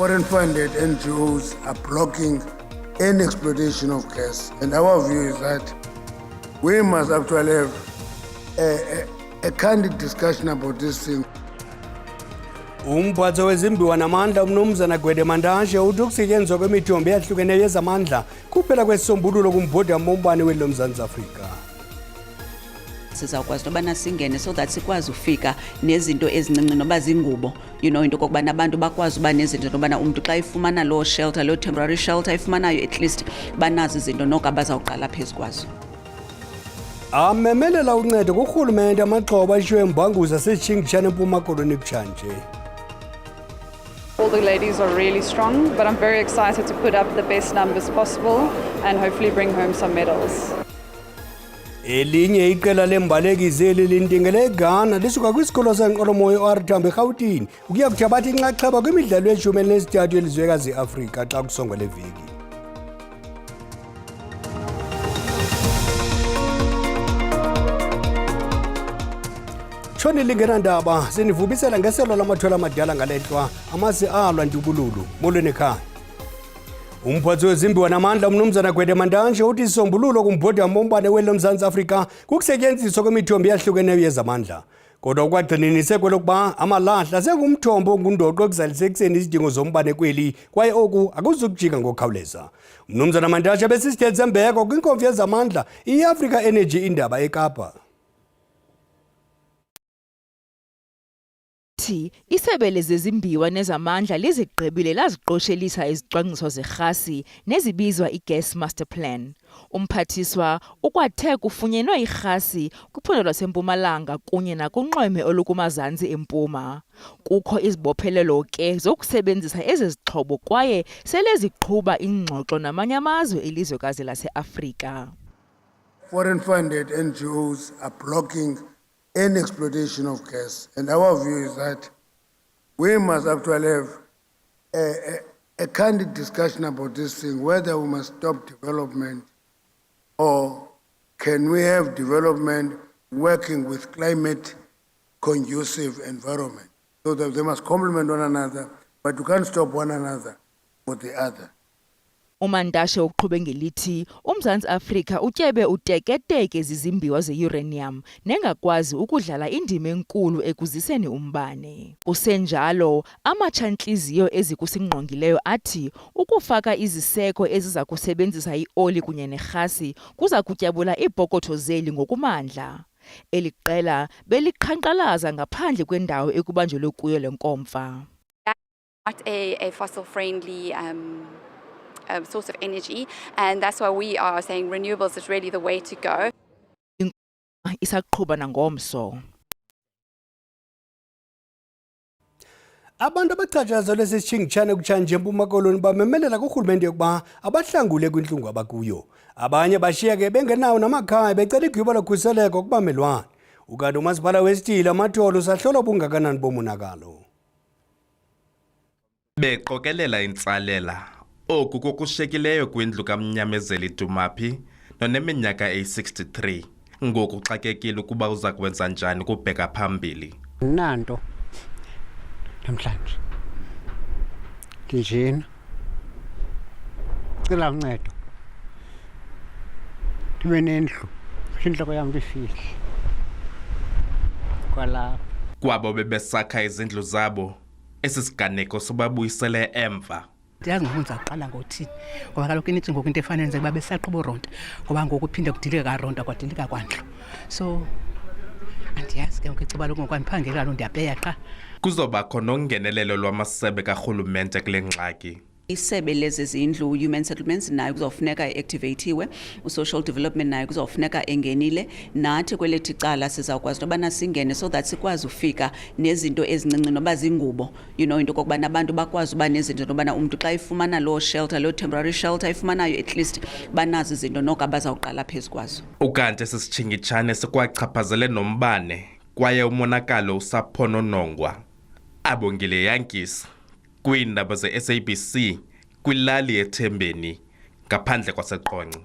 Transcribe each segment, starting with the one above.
Foreign-funded NGOs are blocking any exploitation of gas. And our view is that we must actually have a candid discussion about this thing. Umphatho wezimbiwa namandla umnumzana Gwede Mandashe uthi ukusetyenziswa kwemithombo eyahlukeneyo yezamandla kuphela kwesisombululo kumbhodi wombane weli loMzantsi Afrika. Sizawukwazi nobana singene so that sikwazi ufika nezinto ezincinci noba zingubo into kokubana abantu bakwazi uba nezinto nobana umntu xa ifumana loo shelter, loo temporary shelter ifumanayo, at least banazo izinto noko abazawuqala phezu kwazo. Amemelela uncedo kurhulumente amaxhoba ashiywe embhanguza sesitshingitshane eMpuma Koloni kutshanje. All the ladies are really strong, but I'm very excited to put up the best numbers possible and hopefully bring home some medals. Elinye iqela lembalekisi eli lintingele eGhana lisuka kwisikolo senkqwelomoya OR Tambo eRhawutini ukuya kuthabatha inxaxheba kwimidlalo yeshumi elinesithathu yelizwekazi iAfrika xa kusongwa le veki. Tshoni lingenandaba sinivubisela ngeselo lamathwala amadala ngalehlwa amasi alwa ntubululu molweni ekhaya. Umphatho wezimbiwa namandla umnumzana Gwede Mandashe uthi isombululo kumbhodi wombane weli loMzantsi Afrika kukusetyenziswa kwemithombo eyahlukeneyo yezamandla. Kodwa ukwagxininise kwelokuba amalahla sengumthombo ongundoqo ekuzalisekiseni izidingo zombane kweli kwaye oku akuzukujika ngokukhawuleza. Umnumzana Mandashe besisithethe sembeko kwinkomfa yezamandla iAfrica Energy Iindaba eKapa. Isebe lezezimbiwa nezamandla lizigqibile laziqoshelisa izicwangciso zerhasi nezibizwa iGas Master Plan. Umphathiswa ukwathe kufunyenwe irhasi kwiphondo laseMpumalanga kunye nakunxweme olukumazantsi empuma. Kukho izibophelelo ke zokusebenzisa ezi zixhobo kwaye sele ziqhuba ingxoxo namanye amazwe elizwekazi laseAfrika. Foreign-funded NGOs are blocking any exploitation of gas. And our view is that we must actually have a candid discussion about this thing, whether we must stop development or can we have development working with climate conducive environment. So that they must complement one another, but you can't stop one another for the other. Umandashe uqhube ngelithi uMzantsi Afrika utyebe uteketeke zizimbiwa zeuranium nengakwazi ukudlala indima enkulu ekuziseni umbane. Kusenjalo amatshantliziyo ezikusingqongileyo athi ukufaka iziseko eziza kusebenzisa ioli kunye nerhasi kuza kutyabula iipokotho zeli ngokumandla. Eli qela beliqhankqalaza ngaphandle kwendawo ekubanjelwe kuyo le nkomfa. Not a fossil friendly source of energy, and that's why we are saying renewables is really the way to go. Isaqhuba nangomso. Abantu abachatshazelwe sesitshingitshane kutshanje eMpuma Koloni bamemelela kurhulumente ukuba abahlangule kwintlungu abakuyo. Abanye bashiya ke bengenawo namakhaya becela igwiba lokhuseleko kubamelwane. Ukanti umasipala wesithili amatholo usahlola ubungakanani bomonakalo. Beqokelela intsalela oku kokushekileyo kwindlu kaMnyamezeli Dumaphi noneminyaka eyi-63 ngoku uxakekile ukuba uza kwenza njani kubheka phambili. Nanto namhlanje ndinjena cela uncedo ndibe nendlu intloko yam ndifihle kwalapha. Kwabo bebesakha izindlu zabo esi siganeko sobabuyisele emva. Ndiyazi ngoku ndizaqala ngothini ngoba kaloku inithi ngoku into efana nje babe saqhuba uronta ngoba ngoku uphinde kudilike karonta kwadilika kwandlo. So andiyazi ke ngoku iceba lokungokwandiphangela lo ndiyapeya qha. Kuzobakho nongenelelo lwamasebe karhulumente kule ngxaki. Isebe lezezindlu, human settlements nayo kuzofuneka iactivatiwe, social development nayo kuzofuneka engenile. Nathi kwelethi cala sizawukwazi nobana singene so that sikwazi ufika nezinto ezincinci noba zingubo into kokubana abantu bakwazi uba nezinto nobana umntu xa ifumana loo shelter, loo temporary shelter ifumanayo, at least banazo izinto noko abazawuqala phezu kwazo. Ukanti sisitshingitshane sikwachaphazele nombane kwaye umonakalo usaphononongwa. Abongile Yankisi kwiindaba ze-SABC kwilali eThembeni ngaphandle kwaseQonce.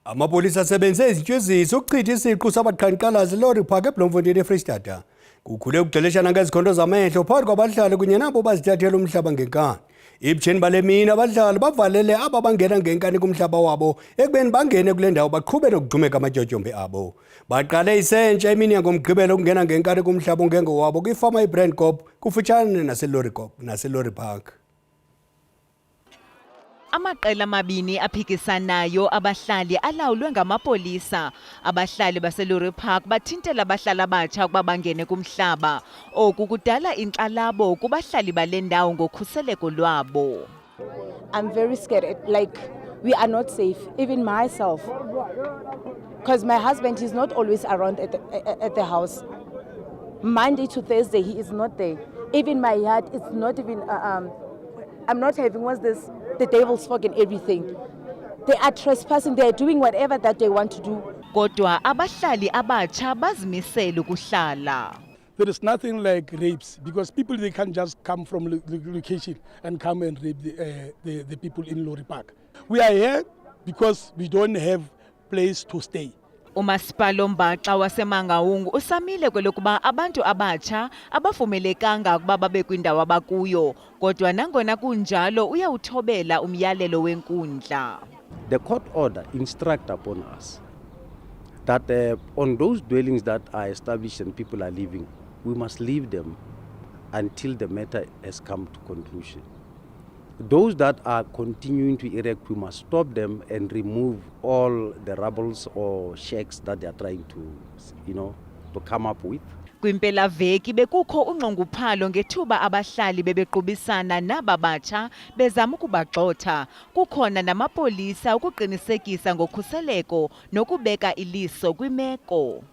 Amapolisa asebenzise izityeziso ukuchitha isiqu sabaqhankqalazi eLorry Park eBloemfontein eFreystata. Kukhule ukugxilishana ngezikhondo zamehlo phakathi kwabahlali kunye nabo bazithathela umhlaba ngenkani. Ibutsheni bale mini abahlali bavalele aba bangena ngenkani kumhlaba wabo ekubeni bangene kule ndawo baqhube nokudumeka amatyotyombe abo. Baqale isentsha imini yangomgqibelo ukungena ngenkani kumhlaba ongengowabo kwifama iBrandkop kufutshane naseLorry Park. Amaqela amabini aphikisanayo abahlali alawulwe ngamapolisa. Abahlali baseLorry Park bathintela abahlali abatsha ukuba bangene kumhlaba. Oku kudala inkxalabo kubahlali bale ndawo ngokhuseleko lwabo. I'm very scared, like we are not safe, even myself. Because my husband is not always around at the house. Monday to Thursday he is not there. Even my yard is not even I'm not having the devil's fog and everything. They are trespassing, they are doing whatever that they want to do. Kodwa abahlali abatsha bazimisele ukuhlala. There is nothing like rapes because people, they can't just come from the location and come and rape the people in Lorry Park. We are here because we don't have place to stay. Municipal ombaxa waseMangaung usamile kwelokuba abantu abatsha abavumelekanga ukuba babe kwindawo abakuyo, kodwa nangona kunjalo uyawuthobela umyalelo wenkundla. The court order instruct upon us that on those dwellings that are established and people are living, we must leave them until the matter has come to conclusion. Those that are continuing to erect, we must stop them and remove all the rubbles or shacks that they are trying to come up with. Kwimpela veki bekukho unxunguphalo ngethuba abahlali bebequbisana naba batsha bezama ukubagxotha. Kukhona namapolisa ukuqinisekisa ngokhuseleko nokubeka iliso kwimeko.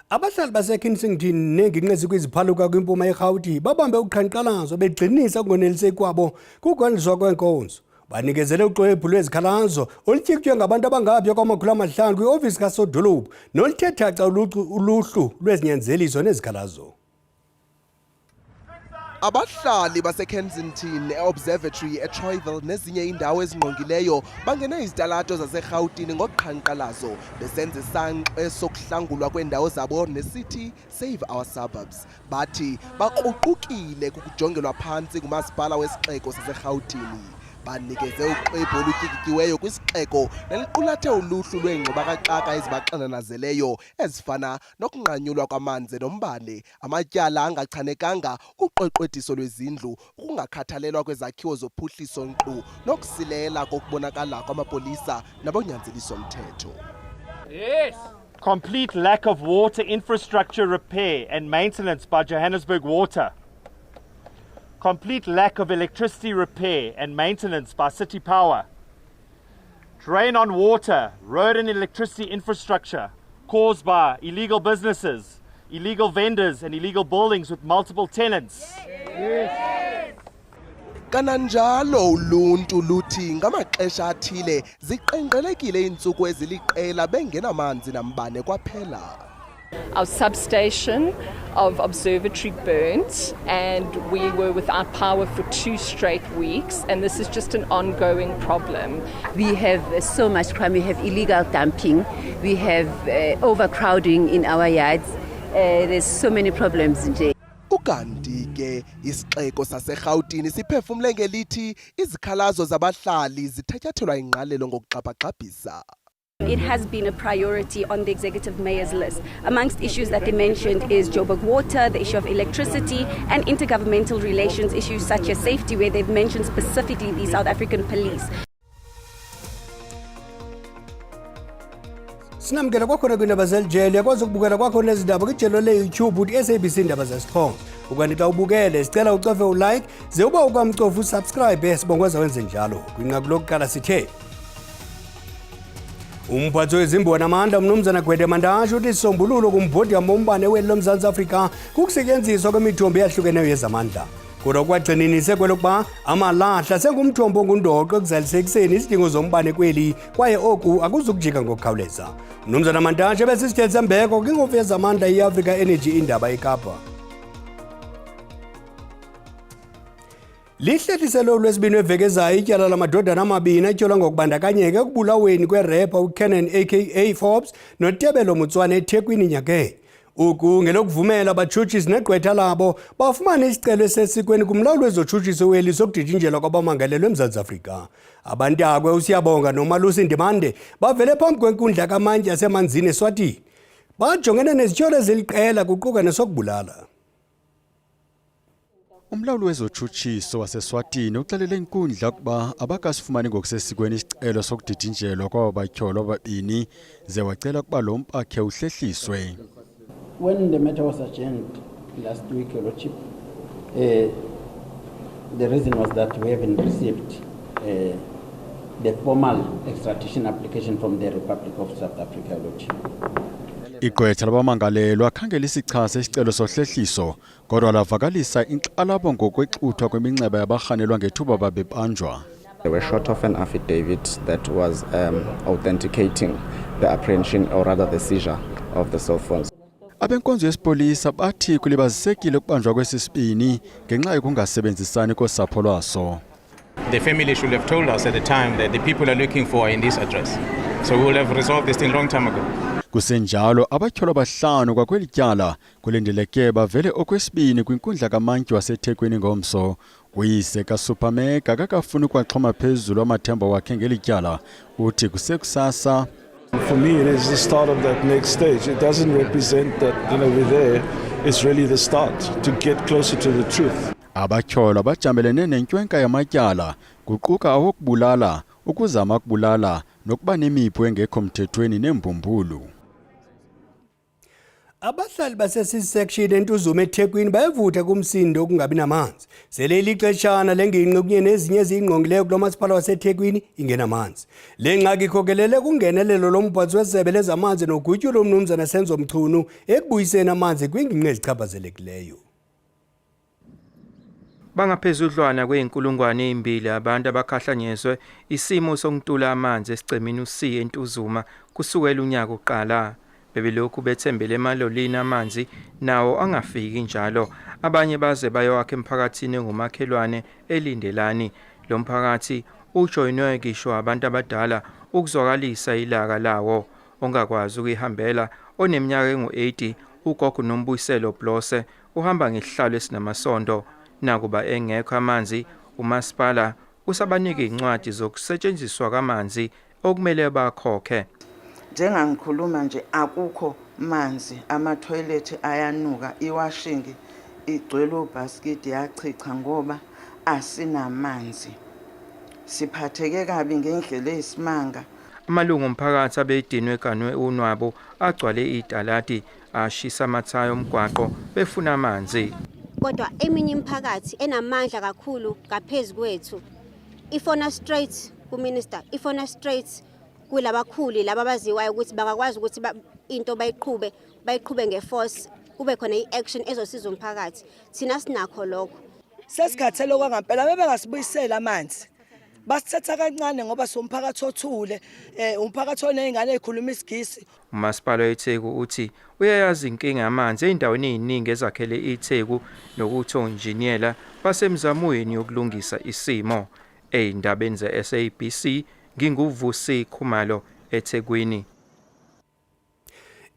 Abahlali baseKensington nengingqi ezikwiziphaluka kwimpuma yeGauteng babambe uqhankqalazo begxinisa ukungonelise kwabo kukwenziwa kwenkonzo. Banikezele uxwebhu lwezikhalazo olutyikitywe ngabantu abangaphi kwama500 kwiofisi kasodolophu noluthe thaca uluhlu lwezinyanzeliso nezikhalazo. Abahlali baseKensington Observatory eTroyville nezinye indawo ezingqongileyo bangene izitalato zaseGauteng ngoqhankqalazo besenza isangqe sokuhlangulwa kwendawo zabo nesithi Save Our Suburbs. Bathi baqhuqukile kukujongelwa phansi kumasipala wesixeko saseGauteng. Banikeze uxwebhu olutyikityiweyo kwisixeko neliqulathe uluhlu lweengxubakaxaka ezibaxananazeleyo ezifana nokunqanyulwa kwamanzi nombane, amatyala angachanekanga, uqweqwediso lwezindlu, ukungakhathalelwa kwezakhiwo zophuhliso nkqu nokusilela kokubonakala kwamapolisa nabonyanzeliso mthetho. Yes. Complete lack of water infrastructure repair and maintenance by Johannesburg Water. Complete lack of electricity repair and maintenance by City Power. Drain on water, road and electricity infrastructure caused by illegal businesses, illegal vendors and illegal buildings with multiple tenants. Kananjalo uluntu luthi ngamaxesha athile ziqenqelekile iintsuku eziliqela bengenamanzi nambane kwaphela. Our substation of Observatory burnt and we were without power for 2 straight weeks, and this is just an ongoing problem. We have so much crime, we have illegal dumping, we have overcrowding in our yards, there's so many problems nje. Ukanti ke isixeko saseGauteng siphefumle ngelithi izikhalazo zabahlali zithatyathelwa ingqalelo ngokuxhaphagxabhisa. It has been a priority on the executive mayor's list. Amongst issues that they mentioned is Joburg Water, the issue of electricity, and intergovernmental relations issues such as safety, where they've mentioned specifically the South African police. Sinamkela kwakhona kwindaba zelijele yakwazi ukubukela kwakhona ezindaba kwijelo leYouTube uthi SABC Iindaba zesiXhosa. Ukanti xa ubukele sicela ucofe ulike ze uba ukwamcofa usubscribe sibongwaza wenze njalo. Kwinqaku lokuqala sithe Umphatho wezimbi wanamandla umnumzana Gwede Mandashe uthi isombululo kumbhodi wombane weli loMzantsi Afrika kukusetyenziswa kwemithombo eyahlukeneyo yezamandla. Kodwa kwagxininise kwelokuba amalahle sengumthombo ongundoqo ekuzalisekiseni izidingo zombane kweli kwaye oku akuzukujika ngokukhawuleza. Umnumzana Mandashe besisithethe sembeko kwingofu yezamandla iAfrica Energy Iindaba eKapa. Lihleliselo lwesibini wevekezayo ityala lamadodana amabini atyholwa ngokubandakanyeka ekubulaweni kwerapper uKenan aka Forbes noTebelo Mutswane eThekwini Nyakeni. Oku ngelokuvumela abatshutshisi negqwetha labo bafumana isicelo esesikweni kumlawuli wezotshutshisi uWeli sokudidinjelwa kwabamangalelwa eMzantsi Afrika. Abantakwe uSiyabonga noMalusi Ndimande bavele phambi kwenkundla kamantyi yasemanzini eSwatini. Bajongene nezityholo eziliqela kuquka nesokubulala. Umlawuli wezotshutshiso waseSwatini uxelele inkundla ukuba abakasifumani ngokusesikweni isicelo sokudidinjelwa kwaba batyholwa ababini ze wacela ukuba lo mpakhe uhlehliswe. When the matter was adjourned last week, Your Lordship, the reason was that we haven't received the formal extradition application from the Republic of South Africa, Your Lordship. Igqwetha labamangalelwa khangela isichasa isicelo sohlehliso kodwa lavakalisa inkxalabo ngokwexuthwa kweminxeba yabarhanelwa ngethuba babebanjwa. They were short of an affidavit that was authenticating the apprehension or rather the seizure of the cell phones. Abenkonzo yesipolisa bathi kulibazisekile ukubanjwa kwesisibini ngenxa yokungasebenzisani kosapho lwaso. The family should have told us at the time that the people are looking for in this address. So we would have resolved this thing long time ago. Kusenjalo abatyholwa abahlanu kwakweli tyala kulindeleke bavele okwesibini kwinkundla kamantyi waseThekwini ngomso. Uyise kaSupamega kakafuni ukwaxhoma phezulu amathemba wakhe ngeli tyala uthi kusekusasa. For me, it is the start of that next stage. It doesn't represent that, we're there. It's really the start to get closer to the truth. Abatyholwa bajambelene nenkwenka yamatyala kuquka awokubulala, ukuzama ukubulala nokuba nemiphu engekho mthethweni nembumbulu. Abahlali basesisection eNtuzuma eThekwini bayavutha kumsindo okungabi namanzi. Sele ilixeshana lengingqi kunye nezinye eziyingqongileyo kulo masipala waseThekwini ingenamanzi. Le ngxaki ikhokelele kungenelelo lomphathiswa wesebe lezamanzi nogutyulo uMnumzana Senzo Mchunu ekubuyiseni amanzi kwiingingqi ezichaphazelekileyo. Bangaphezudlwana kweinkulungwane ezimbili abantu abakhahlanyezwe isimo sokuntula amanzi esicemini uC eNtuzuma kusukela unyaka oqala. Bebelokhu bethembele emalolini amanzi nawo angafiki njalo. Abanye baze bayowakha emphakathini engumakhelwane elindelani. Lo mphakathi ujoyinwe ngisho abantu abadala ukuzwakalisa ilaka lawo. Ongakwazi ukuyihambela oneminyaka engu-80 ugogo Nombuyiselo Blose uhamba ngesihlalo esinamasondo. Nakuba engekho amanzi, uMasipala usabanika incwadi zokusetshenziswa kwamanzi okumele bakhokhe. Njengangikhuluma nje akukho manzi, ama-toilet ayanuka, iwashing igcwele ubhaskidi yachicha ngoba asinamanzi. Siphatheke kabi ngendlela eyisimanga. Amalungu omphakathi abedinwe kanwe unwabo agcwale italati ashisa amathayo omgwaqo befuna amanzi. Kodwa eminye imiphakathi enamandla kakhulu ngaphezulu kwethu ifona straight kuminister, ifona straight kulabakhulu laba abaziwayo ukuthi bangakwazi ukuthi into bayiqhube ngeforce kube khona iaction ezosiza umphakathi. Thina sinakho lokho. Sesikhathele okwangempela bebengasibuyisela amanzi. Basithatha kancane ngoba somphakathi othule, umphakathi onezingane ezikhuluma isigisi. uMasipala weTheku uthi uyayazi inkinga yamanzi ezindaweni eziningi ezakhele iTheku nokuthi onjiniyela basemzamweni yokulungisa isimo. Eindabeni ze-SABC nginguvusi Khumalo eThekwini.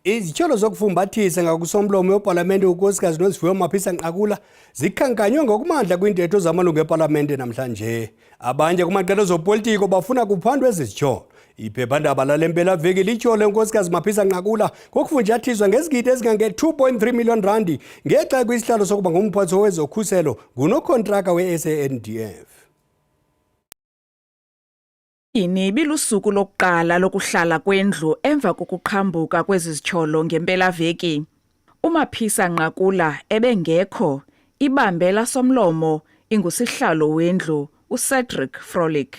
Izityholo zokufumbathisa ngakusomlomo weParlamente unkosikazi noSiviwe Maphisa Nqakula zikhankanywe ngokumandla kwintetho zamalungu eParlamente namhlanje. Abanye kumaqela ezopolitiko bafuna kuphandwe ezi zityholo. Iphephandaba lale mpelaveki lityhole unkosikazi Maphisa Nqakula ngokufunjathiswa ngezigidi ezingange-2.3 million randi ngexa kwisihlalo sokuba ngumphathiswa wezokhuselo ngunokontraka we-SANDF. Ini bilusuku lokuqala lokuhlala kwendlu emva kokuqhambuka kwezi zityholo ngempelaveki. uMaphisa Nqakula ebengekho, ibambela somlomo ingusihlalo wendlu uCedric Frolik.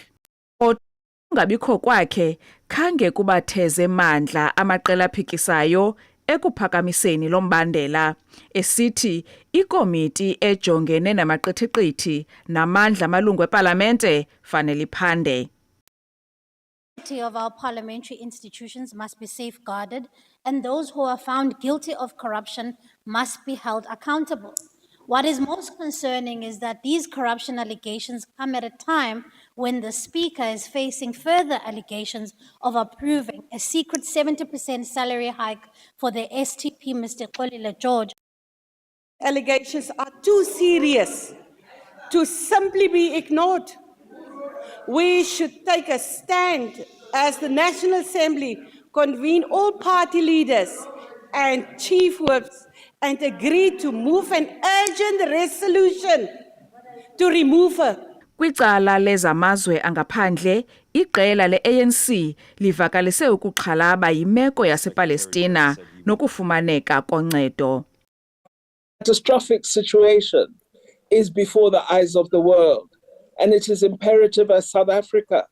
Ungabikho kwakhe khange kubatheze mandla amaqela aphikisayo ekuphakamiseni lombandela, esithi ikomiti ejongene namaqithiqithi namandla amalungu eParlamente fanele iphande. Of our parliamentary institutions must be safeguarded, and those who are found guilty of corruption must be held accountable. What is most concerning is that these corruption allegations come at a time when the Speaker is facing further allegations of approving a secret 70% salary hike for the STP, Mr. Xolile George. Allegations are too serious to simply be ignored. We should take a stand as the National Assembly, convene all party leaders and chief whips and agree to move an urgent resolution to remove her. Kwicala lezamazwe angaphandle, iqela le-ANC livakalise ukuxhalaba yimeko yasePalestina nokufumaneka koncedo. Catastrophic situation is before the eyes of the world, and it is imperative as South Africa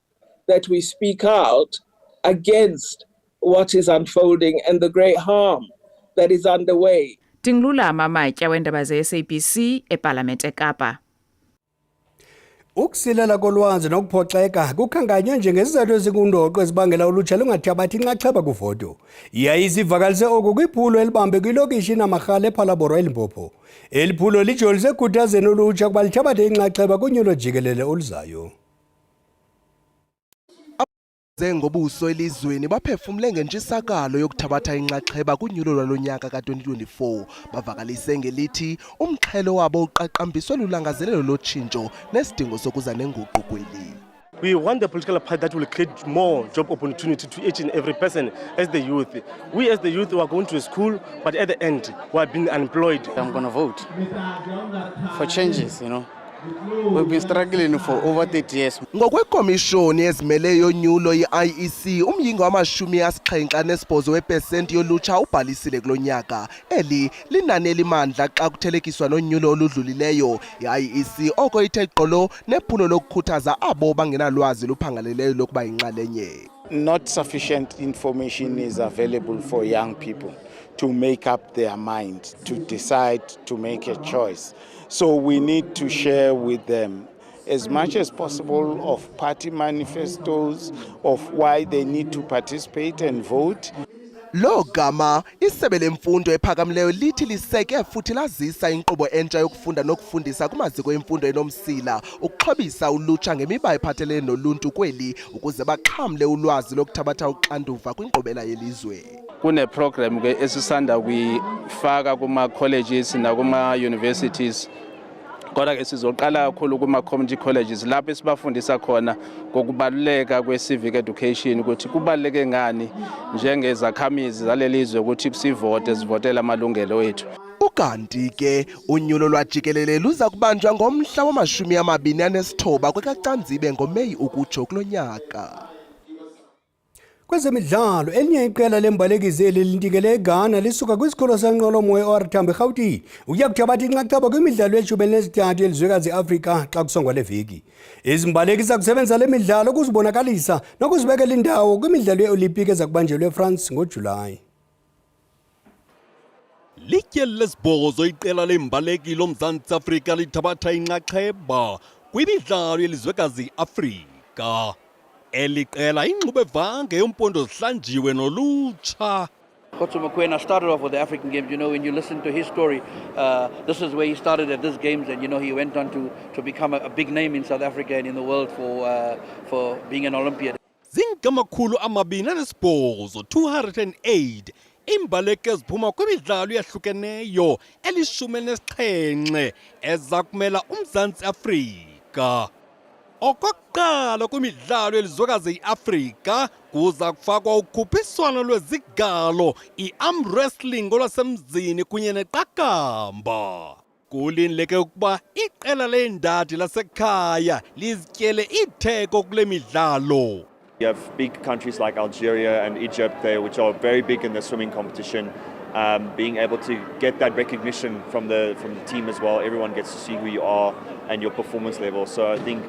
that we speak out against what is unfolding and the great harm that is underway. Tinglula Mamatya weendaba ze-SABC eParlamente eKapa. Ukusilela kolwazi nokuphoxeka kukhankanywe njengezizathu ezikundoqo ezibangela ulutsha lungathabathi inxaxheba kuvoto. Yayizivakalise oku kwiphulo elibambe kwilokishi namarhala ePhalaborwa eLimpopo. Eli phulo lijolise ekukhuthazeni ulutsha ukuba lithabathe inxaxheba kunyulo jikelele oluzayo. Ngobuso elizweni baphefumle ngentshisakalo yokuthabatha inxaxheba kunyulo lwalonyaka ka-2024 bavakalise ngelithi umxhelo wabo uqaqambiswe lulangazelelo lotshintsho nesidingo sokuza nenguqu kweli. We want the political party that will create more job opportunity to each and every person as the youth. We as the youth are going to school, but at the end we are being unemployed. I'm going to vote for changes, you know. We've been struggling for over 30 years. Ngokwekomishoni ezimele yonyulo ye-IEC, umyingo wama-78% wepesenti yolutsha ubhalisile kulonyaka. Eli linani elimandla xa kuthelekiswa nonyulo oludlulileyo. I-IEC oko ithe gqolo nephulo lokukhuthaza abo bangenalwazi luphangaleleyo lokuba yinxalenye. Not sufficient information is available for young people to make up their mind, to decide, to make a choice. So we need to share with them as much as possible of party manifestos, of why they need to participate and vote. Lo gama isebe lemfundo ephakamileyo lithi liseke futhi lazisa inkqubo entsha yokufunda nokufundisa kumaziko emfundo enomsila ukuxhobisa ulutsha ngemiba ephathelene noluntu kweli ukuze baxhamle ulwazi lokuthabatha uxanduva kwinkqubela yelizwe. Kune program ke esisanda kuyifaka kuma colleges nakuma universities. Kodwa ke sizoqala kakhulu kuma community colleges lapho esibafundisa khona ngokubaluleka kwe-civic education ukuthi kubaluleke ngani njengezakhamizi zalelizwe ukuthi sivotela amalungelo ethu. Ukanti ke unyulo lwajikelele luza kubanjwa ngomhla wama-29 kwekaCanzibe ngoMeyi ukutsho kulonyaka. Kwezemidlalo, elinye iqela lembalekisi elilintikele eGhana lisuka kwisikolo senqwelomoya e-OR Tambo eGauteng ukuya kuthabatha inxaxheba kwimidlalo yeshumi elinesithathu yelizwekazi Afrika xa kusongwa le veki. Izimbaleki zakusebenza le midlalo ukuzibonakalisa nokuzibekela indawo kwimidlalo ye-Olimpiki eza kubanjelwa eFrance ngoJulayi. Lityeli lesibhozo iqela lembaleki loMzantsi Afrika lithabatha inxaxheba kwimidlalo yelizwekazi Afrika. Eli qela ingxube vange yompondo zihlanjiwe nolutsha. Kotso Mokoena started off with the African Games. You know, when you listen to his story, this is where he started at these games, and you know he went on to become a big name in South Africa and in the world for being an Olympian. Zingamakhulu amabini anesibhozo 208 imbaleki eziphuma kwimidlalo eyahlukeneyo elishumi elinesixhenxe eza kumela uMzantsi Afrika. Okokuqala kwimidlalo yelizwekazi i-Afrika kuza kufakwa ukhuphiswano lwezigalo i-arm wrestling olwasemzini kunye neqakamba. Kulindeleke ukuba iqela leendadi lasekhaya lizityele itheko kule midlalo. You have big countries like Algeria and Egypt there, which are very big in the swimming competition. Being able to get that recognition from the team as well, everyone gets to see who you are and your performance level. So I think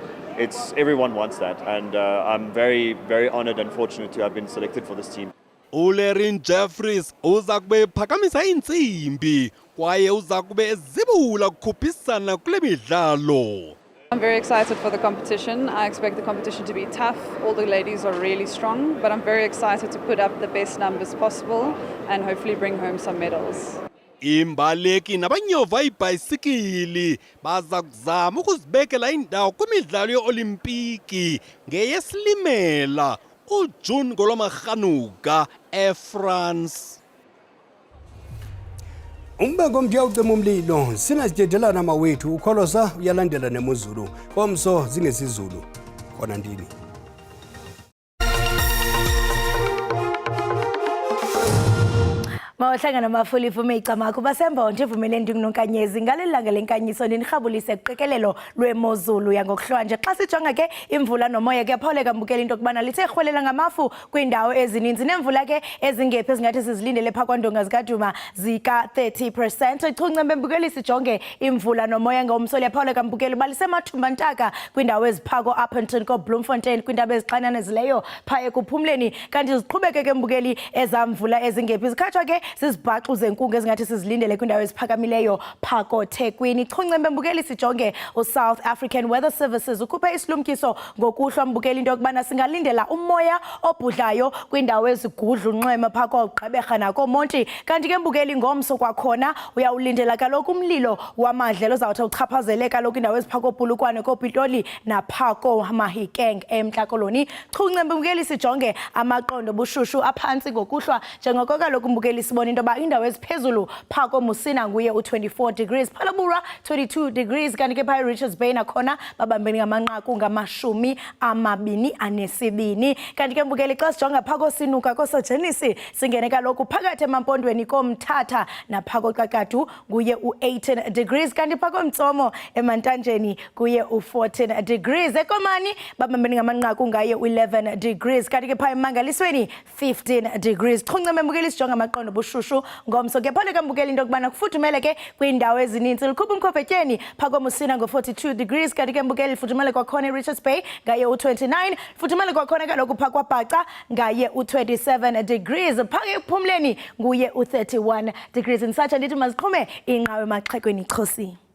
everyone wants that, and I'm very, very honored and fortunate to have been selected for this team. Ulerin Jeffries uza kube phakamisa intsimbi kwaye uza kube ezibula kukhuphisana kule midlalo. I'm very excited for the competition. I expect the competition to be tough. All the ladies are really strong, but I'm very excited to put up the best numbers possible and hopefully bring home some medals. imbaleki nabanyova ibhayisikili baza kuzama ukuzibekela indawo kwimidlalo ye-Olimpiki ngeyesilimela uJune ngolwamarhanuka eFrance. Umbeko mnje ucima umlilo sinasityedelana mawethu ukholosa uyalandela nemozulu komso zingesizulu khona ndini. Mawuhlangana namafulifu meyicamako basembonje evumeleni ndingunonkanyezi ngalelanga lenkanyiso nirhabulise kuqikelelo lwemozulu yangokuhlwanje xa sijonga ke imvula nomoya kuyapholeka mbukela into kubana lithe rhwelela ngamafu kwiindawo ezininzi nemvula ke ezingephi ezingathi sizilindele phaa kwandonga zikaduma zika 30%. Ichuncembe mbukeli sijonge imvula nomoya ngomso liyapholeka mbukeli balisemathumba ntaka kwiindawo eziphako Upington ko Bloemfontein kwiindawo ezixananezileyo phaa ekuphumleni kanti ziqhubeke ke mbukeli ezamvula ezingephi zikhatshwa ke sizibhaxu zenkungu ezingathi sizilindele kwindawo eziphakamileyo phako Thekwini. Ichuncembe mbukeli sijonge uSouth African Weather Services ukhuphe isilumkiso ngokuhlwa mbukeli into yokubana singalindela umoya obhudlayo kwindawo ezigudla unxweme phako Gqeberha nakoMonti kanti ke mbukeli ngomso kwakhona uyawulindela kaloku umlilo wamadlelo ozawuthi uchaphazele kaloku indawo eziphako Bulukwane koPitoli naphako Mahikeng eMntla Koloni. Ichuncembe mbukeli sijonge amaqondo bushushu aphantsi ngokuhlwa njengoko kaloku mbukeli sibona into yoba indawo eziphezulu phako Musina nguye u24 degrees Phalaborwa 22 degrees kanti ke phaa Richards Bay nakhona babambeni ngamanqaku ngamashumi-22 kanti ke mbukeli xa sijonga phako Sinuka kosojenisi singene kaloku phakathi emampondweni komthatha naphako Kakadu nguye u18 degrees kanti phako Mtsomo emantanjeni kuye u14 degrees eKomani babambeni ngamanqaku ngaye u11 degrees kanti ke phaa emangalisweni 15 degrees. Chuncembe mbukeli sijonga amaqondo bushushu ngomso kuyapholeka mbukeli into yokubana kufuthumele ke kwiindawo ezininzi likhupha umkhophetyeni phako Musina ngo42 degrees kanti ke mbukeli lifuthumele kwakhona Richards Bay ngaye u29 lifuthumele kwakhona kaloku phaa kwaBhaca ngaye u27 degrees phaa ekuphumleni nguye u31 degrees. Ndisatsho ndithi mazixhume inqawe emaxhekweni Chosi.